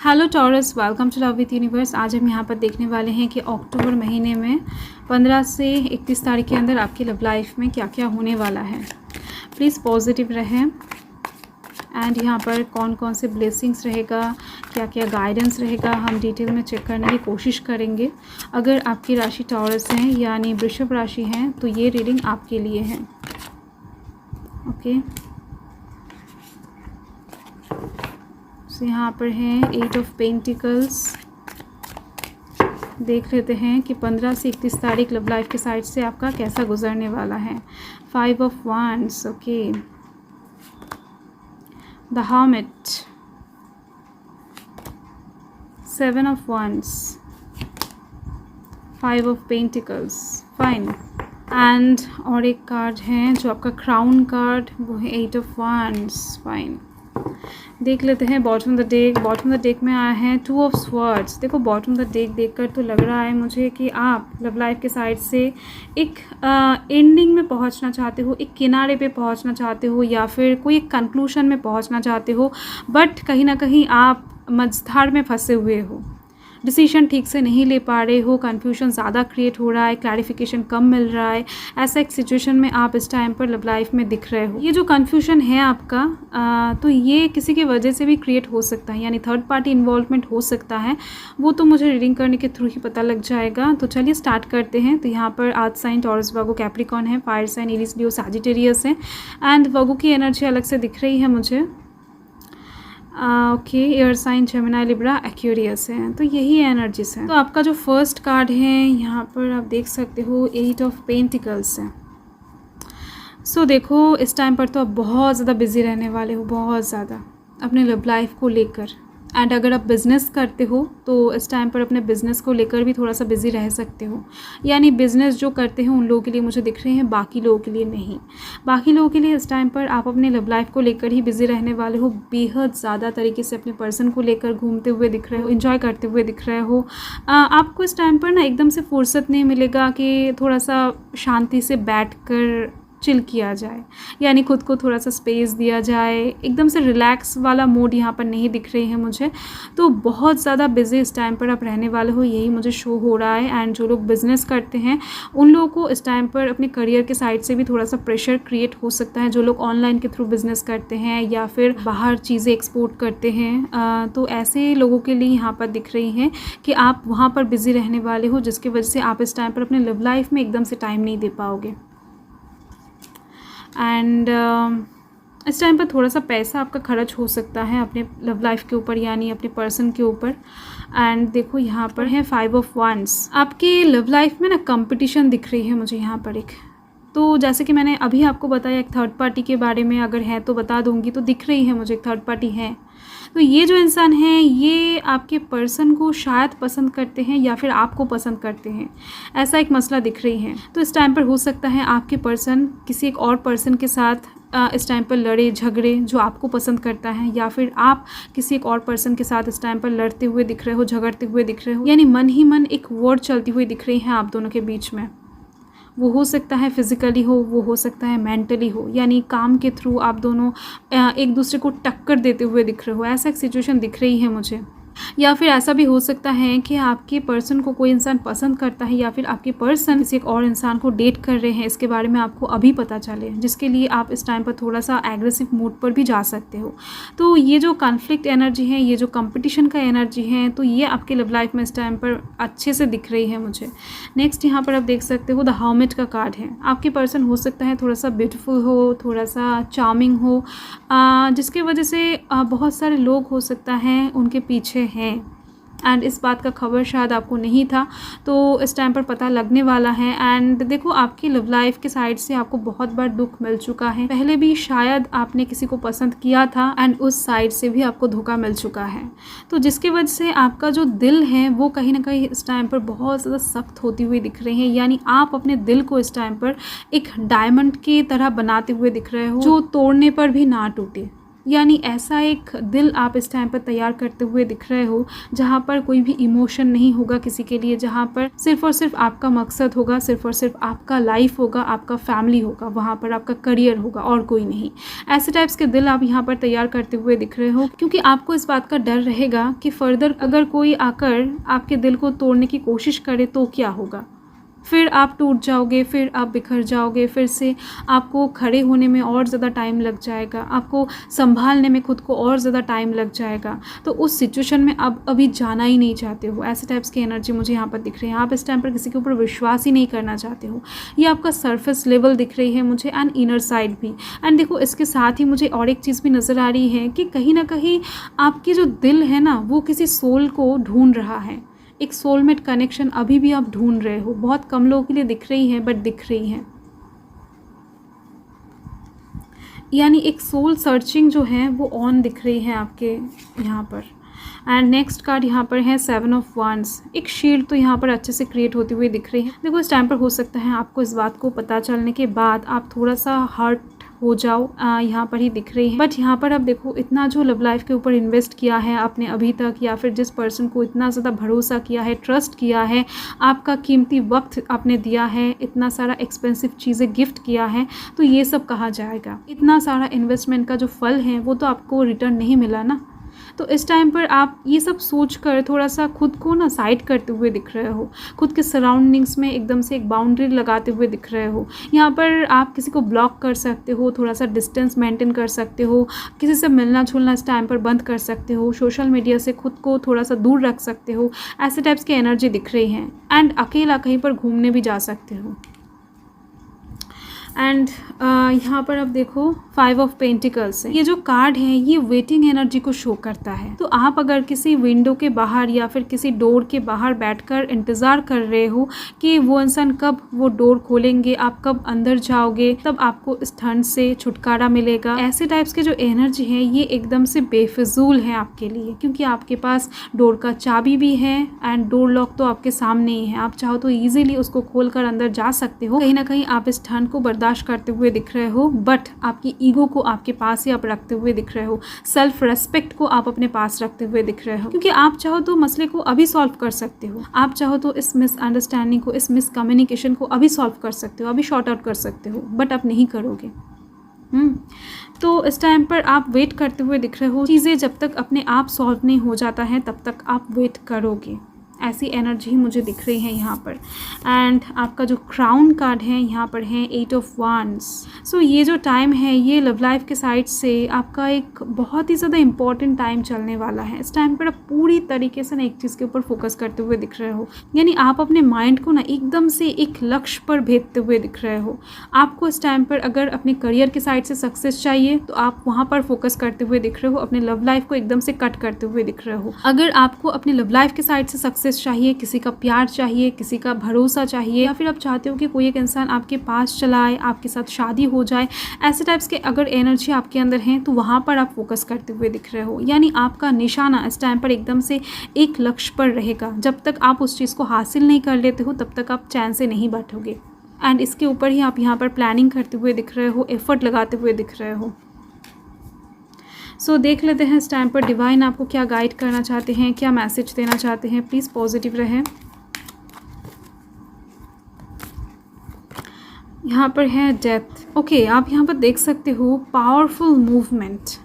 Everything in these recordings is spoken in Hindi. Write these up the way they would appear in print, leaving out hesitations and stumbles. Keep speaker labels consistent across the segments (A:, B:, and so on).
A: Hello Taurus, welcome to love with universe. आज हम यहाँ पर देखने वाले हैं कि अक्टूबर महीने में 15 से 31 तारीख के अंदर आपकी लव लाइफ में क्या क्या होने वाला है। प्लीज़ पॉजिटिव रहें एंड यहाँ पर कौन कौन से ब्लेसिंग्स रहेगा, क्या क्या गाइडेंस रहेगा, हम डिटेल में चेक करने की कोशिश करेंगे। अगर आपकी राशि टॉरस है यानी वृषभ राशि है तो ये रीडिंग आपके लिए है। ओके, यहाँ पर है 8 ऑफ पेंटिकल्स। देख लेते हैं कि 15 से 31 तारीख लव लाइफ के साइड से आपका कैसा गुजरने वाला है। 5 of wands, okay, the hermit, 7 of wands, 5 of pentacles, fine. And और एक कार्ड है जो आपका क्राउन कार्ड, वो है 8 ऑफ वांड्स, फाइन। देख लेते हैं bottom the deck. Bottom the deck में आया है 2 ऑफ स्वॉर्ड्स। देखो बॉटम द डेक देखकर तो लग रहा है मुझे कि आप लव लाइफ के साइड से एक एंडिंग में पहुंचना चाहते हो, एक किनारे पे पहुंचना चाहते हो या फिर कोई एक कंक्लूशन में पहुंचना चाहते हो, बट कहीं ना कहीं आप मझधार में फंसे हुए हो, डिसीजन ठीक से नहीं ले पा रहे हो, कन्फ्यूजन ज़्यादा क्रिएट हो रहा है, क्लैरिफिकेशन कम मिल रहा है। ऐसा एक सिचुएशन में आप इस टाइम पर लव लाइफ में दिख रहे हो। ये जो कन्फ्यूजन है आपका तो ये किसी की वजह से भी क्रिएट हो सकता है, यानी थर्ड पार्टी इन्वॉल्वमेंट हो सकता है। वो तो मुझे रीडिंग करने के थ्रू ही पता लग जाएगा। तो चलिए स्टार्ट करते हैं। तो यहाँ पर आज साइन टॉरस, वर्गो, कैप्रिकॉर्न है, fire sign Aries, Leo, Sagittarius है एंड वर्गो की एनर्जी अलग से दिख रही है मुझे। Okay, air sign Gemini, Libra, Aquarius है। तो यही एनर्जीज है। तो आपका जो फर्स्ट कार्ड है यहाँ पर आप देख सकते हो 8 ऑफ पेंटिकल्स है। सो देखो इस टाइम पर तो आप बहुत ज़्यादा बिजी रहने वाले हो, बहुत ज़्यादा अपने लव लाइफ को लेकर। एंड अगर आप बिज़नेस करते हो तो इस टाइम पर अपने बिज़नेस को लेकर भी थोड़ा सा बिज़ी रह सकते हो। यानी बिज़नेस जो करते हैं उन लोगों के लिए मुझे दिख रहे हैं, बाकी लोगों के लिए नहीं। बाकी लोगों के लिए इस टाइम पर आप अपने लव लाइफ को लेकर ही बिज़ी रहने वाले हो। बेहद ज़्यादा तरीके से अपने पर्सन को लेकर घूमते हुए दिख रहे हो, एंजॉय करते हुए दिख रहे हो। आपको इस टाइम पर ना एकदम से फुर्सत नहीं मिलेगा कि थोड़ा सा शांति से बैठ कर चिल किया जाए, यानी खुद को थोड़ा सा स्पेस दिया जाए। एकदम से रिलैक्स वाला मूड यहाँ पर नहीं दिख रही है मुझे। तो बहुत ज़्यादा बिजी इस टाइम पर आप रहने वाले हो, यही मुझे शो हो रहा है। एंड जो लोग बिज़नेस करते हैं उन लोगों को इस टाइम पर अपने करियर के साइड से भी थोड़ा सा प्रेशर क्रिएट हो सकता है। जो लोग ऑनलाइन के थ्रू बिज़नेस करते हैं या फिर बाहर चीज़ें एक्सपोर्ट करते हैं, तो ऐसे लोगों के लिए यहाँ पर दिख रही है कि आप वहाँ पर बिज़ी रहने वाले हो, जिसकी वजह से आप इस टाइम पर अपने लव लाइफ में एकदम से टाइम नहीं दे पाओगे। एंड इस टाइम पर थोड़ा सा पैसा आपका खर्च हो सकता है अपने लव लाइफ के ऊपर, यानी अपने पर्सन के ऊपर। एंड देखो यहाँ पर है 5 ऑफ वांड्स। आपके लव लाइफ में ना कंपटीशन दिख रही है मुझे यहाँ पर एक। तो जैसे कि मैंने अभी आपको बताया एक थर्ड पार्टी के बारे में, अगर है तो बता दूंगी। तो दिख रही है मुझे एक थर्ड पार्टी है। तो ये जो इंसान है ये आपके पर्सन को शायद पसंद करते हैं या फिर आपको पसंद करते हैं, ऐसा एक मसला दिख रही है। तो इस टाइम पर हो सकता है आपके पर्सन किसी एक और पर्सन के साथ इस टाइम पर लड़े झगड़े जो आपको पसंद करता है, या फिर आप किसी एक और पर्सन के साथ इस टाइम पर लड़ते हुए दिख रहे हो, झगड़ते हुए दिख रहे हो। यानी मन ही मन एक वॉर चलती हुई दिख रही है आप दोनों के बीच में। वो हो सकता है फिज़िकली हो, वो हो सकता है मेंटली हो, यानी काम के थ्रू आप दोनों एक दूसरे को टक्कर देते हुए दिख रहे हो। ऐसा एक सिचुएशन दिख रही है मुझे। या फिर ऐसा भी हो सकता है कि आपके पर्सन को कोई इंसान पसंद करता है या फिर आपके पर्सन किसी एक और इंसान को डेट कर रहे हैं, इसके बारे में आपको अभी पता चले, जिसके लिए आप इस टाइम पर थोड़ा सा एग्रेसिव मूड पर भी जा सकते हो। तो ये जो कॉन्फ्लिक्ट एनर्जी है, ये जो कंपटीशन का एनर्जी है, तो ये आपके लव लाइफ में इस टाइम पर अच्छे से दिख रही है मुझे। नेक्स्ट यहाँ पर आप देख सकते हो द हर्मिट का कार्ड है। आपके पर्सन हो सकता है थोड़ा सा ब्यूटीफुल हो, थोड़ा सा चार्मिंग हो, जिसके वजह से बहुत सारे लोग हो सकता है उनके पीछे हैं। एंड इस बात का खबर शायद आपको नहीं था, तो इस टाइम पर पता लगने वाला है। एंड देखो आपकी लव लाइफ के साइड से आपको बहुत बार दुख मिल चुका है। पहले भी शायद आपने किसी को पसंद किया था एंड उस साइड से भी आपको धोखा मिल चुका है। तो जिसकी वजह से आपका जो दिल है वो कहीं ना कहीं इस टाइम पर बहुत ज़्यादा सख्त होती हुई दिख रही है। यानी आप अपने दिल को इस टाइम पर एक डायमंड की तरह बनाते हुए दिख रहे हो, जो तोड़ने पर भी ना टूटे। यानी ऐसा एक दिल आप इस टाइम पर तैयार करते हुए दिख रहे हो जहाँ पर कोई भी इमोशन नहीं होगा किसी के लिए, जहाँ पर सिर्फ और सिर्फ आपका मकसद होगा, सिर्फ और सिर्फ आपका लाइफ होगा, आपका फैमिली होगा, वहाँ पर आपका करियर होगा और कोई नहीं। ऐसे टाइप्स के दिल आप यहाँ पर तैयार करते हुए दिख रहे हो, क्योंकि आपको इस बात का डर रहेगा कि फर्दर अगर कोई आकर आपके दिल को तोड़ने की कोशिश करे तो क्या होगा। फिर आप टूट जाओगे, फिर आप बिखर जाओगे, फिर से आपको खड़े होने में और ज़्यादा टाइम लग जाएगा, आपको संभालने में खुद को और ज़्यादा टाइम लग जाएगा। तो उस सिचुएशन में आप अभी जाना ही नहीं चाहते हो। ऐसे टाइप्स की एनर्जी मुझे यहाँ पर दिख रही है। आप इस टाइम पर किसी के ऊपर विश्वास ही नहीं करना चाहते हो। ये आपका सरफेस लेवल दिख रही है मुझे, एंड इनर साइड भी। एंड देखो, इसके साथ ही मुझे और एक चीज़ भी नज़र आ रही है कि कहीं ना कहीं आपकी जो दिल है ना, वो किसी सोल को ढूंढ रहा है। एक सोलमेट कनेक्शन अभी भी आप ढूंढ रहे हो। बहुत कम लोगों के लिए दिख रही है, बट दिख रही है। यानी एक सोल सर्चिंग जो है वो ऑन दिख रही है आपके यहाँ पर। एंड नेक्स्ट कार्ड यहाँ पर है 7 ऑफ wands। एक शील्ड तो यहाँ पर अच्छे से क्रिएट होती हुई दिख रही है। देखो, इस टाइम पर हो सकता है आपको इस बात को पता चलने के बाद आप थोड़ा सा हर्ट हो जाओ, यहाँ पर ही दिख रही है। बट यहाँ पर आप देखो, इतना जो लव लाइफ के ऊपर इन्वेस्ट किया है आपने अभी तक, या फिर जिस पर्सन को इतना ज़्यादा भरोसा किया है, ट्रस्ट किया है, आपका कीमती वक्त आपने दिया है, इतना सारा एक्सपेंसिव चीज़ें गिफ्ट किया है, तो ये सब कहाँ जाएगा। इतना सारा इन्वेस्टमेंट का जो फल है वो तो आपको रिटर्न नहीं मिला ना। तो इस टाइम पर आप ये सब सोचकर थोड़ा सा खुद को ना साइड करते हुए दिख रहे हो। खुद के सराउंडिंग्स में एकदम से एक बाउंड्री लगाते हुए दिख रहे हो। यहाँ पर आप किसी को ब्लॉक कर सकते हो, थोड़ा सा डिस्टेंस मेंटेन कर सकते हो, किसी से मिलना जुलना इस टाइम पर बंद कर सकते हो, सोशल मीडिया से खुद को थोड़ा सा दूर रख सकते हो। ऐसे टाइप्स की एनर्जी दिख रही है। एंड अकेला कहीं पर घूमने भी जा सकते हो। एंड यहाँ पर आप देखो 5 ऑफ पेंटिकल्स है। ये जो कार्ड है ये वेटिंग एनर्जी को शो करता है। तो आप अगर किसी विंडो के बाहर या फिर किसी डोर के बाहर बैठकर इंतज़ार कर रहे हो कि वो इंसान कब वो डोर खोलेंगे, आप कब अंदर जाओगे, तब आपको इस ठंड से छुटकारा मिलेगा। ऐसे टाइप्स के जो एनर्जी है ये एकदम से बेफिजूल है आपके लिए, क्योंकि आपके पास डोर का चाबी भी है एंड डोर लॉक तो आपके सामने ही है। आप चाहो तो ईजिली उसको खोल कर अंदर जा सकते हो। कहीं ना कहीं आप इस ठंड को बर्दाश्त करते हुए दिख रहे हो, बट आपकी ईगो को आपके पास ही आप रखते हुए दिख रहे हो। सेल्फ रेस्पेक्ट को आप अपने पास रखते हुए दिख रहे हो, क्योंकि आप चाहो तो मसले को अभी सॉल्व कर सकते हो। आप चाहो तो इस मिसअंडरस्टैंडिंग को, इस मिसकम्युनिकेशन को अभी सॉल्व कर सकते हो, अभी शॉर्ट आउट कर सकते हो, बट आप नहीं करोगे। तो इस टाइम पर आप वेट करते हुए दिख रहे हो। चीज़ें जब तक अपने आप सॉल्व नहीं हो जाता है तब तक आप वेट करोगे। ऐसी एनर्जी मुझे दिख रही है यहाँ पर। एंड आपका जो क्राउन कार्ड है यहाँ पर है 8 ऑफ wands। सो ये जो टाइम है ये लव लाइफ के साइड से आपका एक बहुत ही ज़्यादा इंपॉर्टेंट टाइम चलने वाला है। इस टाइम पर आप पूरी तरीके से ना एक चीज़ के ऊपर फोकस करते हुए दिख रहे हो। यानी आप अपने माइंड को ना एकदम से एक लक्ष्य पर भेजते हुए दिख रहे हो। आपको इस टाइम पर अगर अपने करियर के साइड से सक्सेस चाहिए तो आप वहाँ पर फोकस करते हुए दिख रहे हो। अपने लव लाइफ को एकदम से कट करते हुए दिख रहे हो। अगर आपको अपने लव लाइफ के साइड से सक्सेस चाहिए, किसी का प्यार चाहिए, किसी का भरोसा चाहिए, या फिर आप चाहते हो कि कोई एक इंसान आपके पास चला आए, आपके साथ शादी हो जाए, ऐसे टाइप्स के अगर एनर्जी आपके अंदर है तो वहाँ पर आप फोकस करते हुए दिख रहे हो। यानी आपका निशाना इस टाइम पर एकदम से एक लक्ष्य पर रहेगा। जब तक आप उस चीज़ को हासिल नहीं कर लेते हो तब तक आप चैन से नहीं बैठोगे। एंड इसके ऊपर ही आप यहाँ पर प्लानिंग करते हुए दिख रहे हो, एफर्ट लगाते हुए दिख रहे हो। सो देख लेते हैं इस टाइम पर डिवाइन आपको क्या गाइड करना चाहते हैं, क्या मैसेज देना चाहते हैं। प्लीज़ पॉजिटिव रहें। यहाँ पर है डेथ। ओके, आप यहाँ पर देख सकते हो पावरफुल मूवमेंट।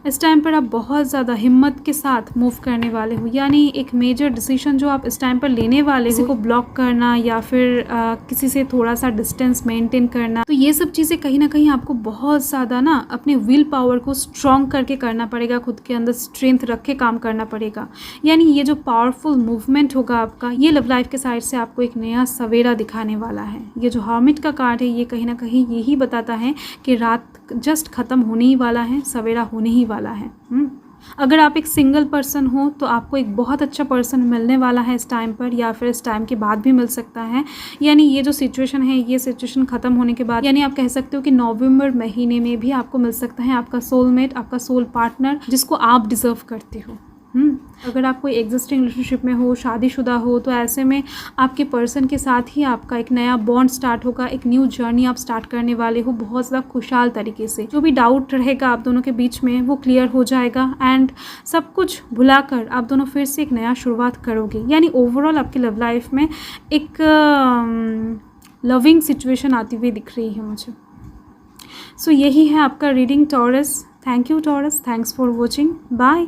A: इस टाइम पर आप बहुत ज़्यादा हिम्मत के साथ मूव करने वाले हो। यानी एक मेजर डिसीजन जो आप इस टाइम पर लेने वाले हो, किसी को ब्लॉक करना या फिर किसी से थोड़ा सा डिस्टेंस मेंटेन करना, तो ये सब चीज़ें कहीं ना कहीं आपको बहुत ज़्यादा ना अपने विल पावर को स्ट्रॉन्ग करके करना पड़ेगा। खुद के अंदर स्ट्रेंथ रख के काम करना पड़ेगा। यानी ये जो पावरफुल मूवमेंट होगा आपका, ये लव लाइफ के साइड से आपको एक नया सवेरा दिखाने वाला है। ये जो हर्मिट का कार्ड है ये कहीं ना कहीं यही बताता है कि रात जस्ट ख़त्म होने ही वाला है, सवेरा होने ही वाला है। अगर आप एक सिंगल पर्सन हो तो आपको एक बहुत अच्छा पर्सन मिलने वाला है इस टाइम पर, या फिर इस टाइम के बाद भी मिल सकता है। यानी ये जो सिचुएशन है ये सिचुएशन ख़त्म होने के बाद, यानी आप कह सकते हो कि नवंबर महीने में भी आपको मिल सकता है आपका सोलमेट, आपका सोल पार्टनर, जिसको आप डिज़र्व करते हो। अगर आप कोई एग्जिस्टिंग रिलेशनशिप में हो, शादीशुदा हो, तो ऐसे में आपके पर्सन के साथ ही आपका एक नया बॉन्ड स्टार्ट होगा, एक न्यू जर्नी आप स्टार्ट करने वाले हो बहुत ज़्यादा खुशहाल तरीके से। जो भी डाउट रहेगा आप दोनों के बीच में वो क्लियर हो जाएगा एंड सब कुछ भुलाकर आप दोनों फिर से एक नया शुरुआत करोगे। यानी ओवरऑल आपकी लव लाइफ में एक लविंग सिचुएशन आती हुई दिख रही है मुझे। सो यही है आपका reading Taurus. Thank you Taurus, thanks for watching, bye.